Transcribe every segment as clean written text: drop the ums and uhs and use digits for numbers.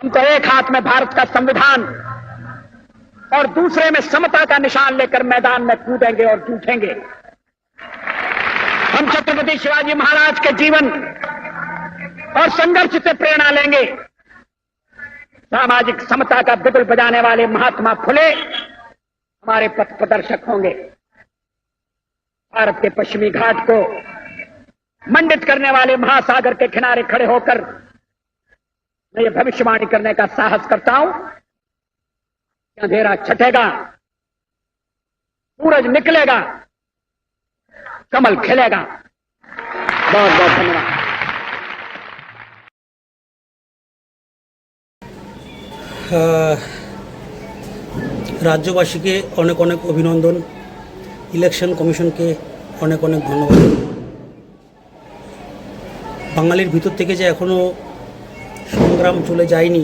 तो एक हाथ में भारत का संविधान और दूसरे में समता का निशान लेकर मैदान में कूदेंगे और जूझेंगे। हम छत्रपति शिवाजी महाराज के जीवन और संघर्ष से प्रेरणा लेंगे। सामाजिक समता का बिगुल बजाने वाले महात्मा फुले हमारे पथ प्रदर्शक होंगे। भारत के पश्चिमी घाट को मंडित करने वाले महासागर के किनारे खड़े होकर मैं ये भविष्यवाणी करने का साहस करता हूं कि अंधेरा छटेगा, सूरज निकलेगा, कमल खिलेगा। बहुत बहुत धन्यवाद। রাজ্যবাসীকে অনেক অনেক অভিনন্দন, ইলেকশন কমিশনকে অনেক অনেক ধন্যবাদ। বাঙালির ভিতর থেকে যে এখনও সংগ্রাম চলে যায়নি,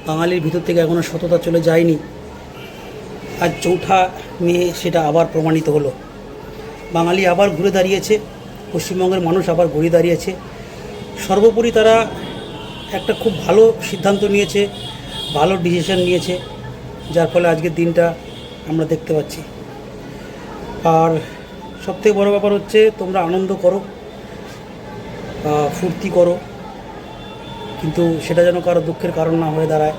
বাঙালির ভিতর থেকে এখনও সততা চলে যায়নি, আজ ৪ঠা মে সেটা আবার প্রমাণিত হলো। বাঙালি আবার ঘুরে দাঁড়িয়েছে, পশ্চিমবঙ্গের মানুষ আবার ঘুরে দাঁড়িয়েছে। সর্বোপরি তারা একটা খুব ভালো সিদ্ধান্ত নিয়েছে, ভালো ডিসিশন নিয়েছে, যার ফলে আজকের দিনটা আমরা দেখতে পাচ্ছি। আর সবথেকে বড় ব্যাপার হচ্ছে তোমরা আনন্দ করো, ফুর্তি করো, কিন্তু সেটা যেন কারো দুঃখের কারণ না হয়ে দাঁড়ায়,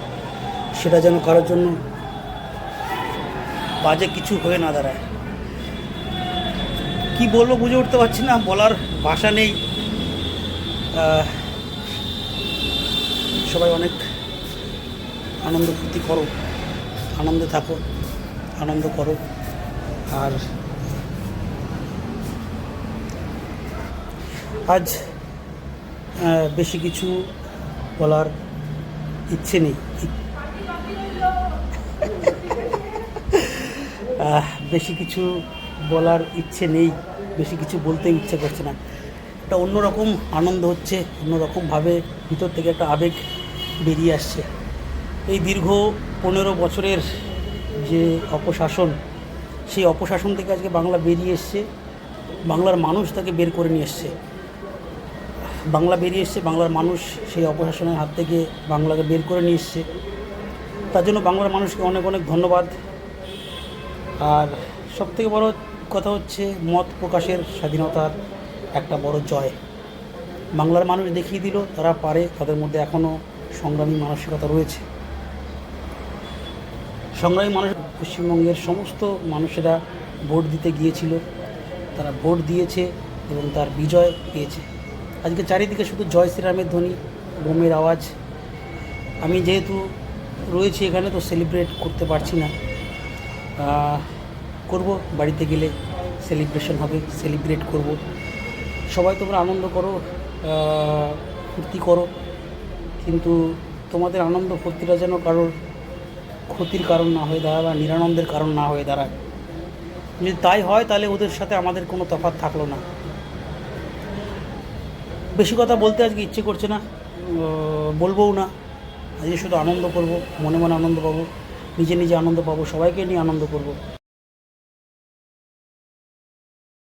সেটা যেন কারোর জন্য বাজে কিছু হয়ে না দাঁড়ায়। কি বলবো বুঝে উঠতে পারছি না, বলার ভাষা নেই। সবাই অনেক আনন্দ ফুর্তি করো, আনন্দে থাকো, আনন্দ করো। আর আজ বেশি কিছু বলার ইচ্ছে নেই, বেশি কিছু বলার ইচ্ছে নেই, বেশি কিছু বলতে ইচ্ছে করছে না। একটা অন্যরকম আনন্দ হচ্ছে, অন্যরকমভাবে ভিতর থেকে একটা আবেগ বেরিয়ে আসছে। এই দীর্ঘ 15 বছরের যে অপশাসন, সেই অপশাসন থেকে আজকে বাংলা বেরিয়ে এসছে, বাংলার মানুষ তাকে বের করে নিয়ে এসছে। বাংলা বেরিয়ে এসছে, বাংলার মানুষ সেই অপশাসনের হাত থেকে বাংলাকে বের করে নিয়ে এসছে। তার জন্য বাংলার মানুষকে অনেক অনেক ধন্যবাদ। আর সবথেকে বড় কথা হচ্ছে মত প্রকাশের স্বাধীনতার একটা বড় জয়। বাংলার মানুষ দেখিয়ে দিল তারা পারে, তাদের মধ্যে এখনও সংগ্রামী মানসিকতা রয়েছে। সংগ্রামী মানুষ, পশ্চিমবঙ্গের সমস্ত মানুষেরা ভোট দিতে গিয়েছিল, তারা ভোট দিয়েছে এবং তার বিজয় পেয়েছে। আজকে চারিদিকে শুধু জয় শ্রীরামের ধ্বনি, বোমের আওয়াজ। আমি যেহেতু রয়েছি এখানে, তো সেলিব্রেট করতে পারছি না, করব, বাড়িতে গেলে সেলিব্রেশন হবে, সেলিব্রেট করব। সবাই তোমরা আনন্দ করো, ফুর্তি করো, কিন্তু তোমাদের আনন্দ ফুর্তিটা যেন কারোর ক্ষতির কারণ না হয়ে দাঁড়ায় বা নিরানন্দের কারণ না হয়ে দাঁড়ায়। যদি তাই হয় তাহলে ওদের সাথে আমাদের কোনো তফাৎ থাকলো না। বেশি কথা বলতে আজকে ইচ্ছে করছে না, বলবও না। আজকে শুধু আনন্দ করব, মনে মনে আনন্দ পাবো, নিজে নিজে আনন্দ পাবো, সবাইকে নিয়ে আনন্দ করব।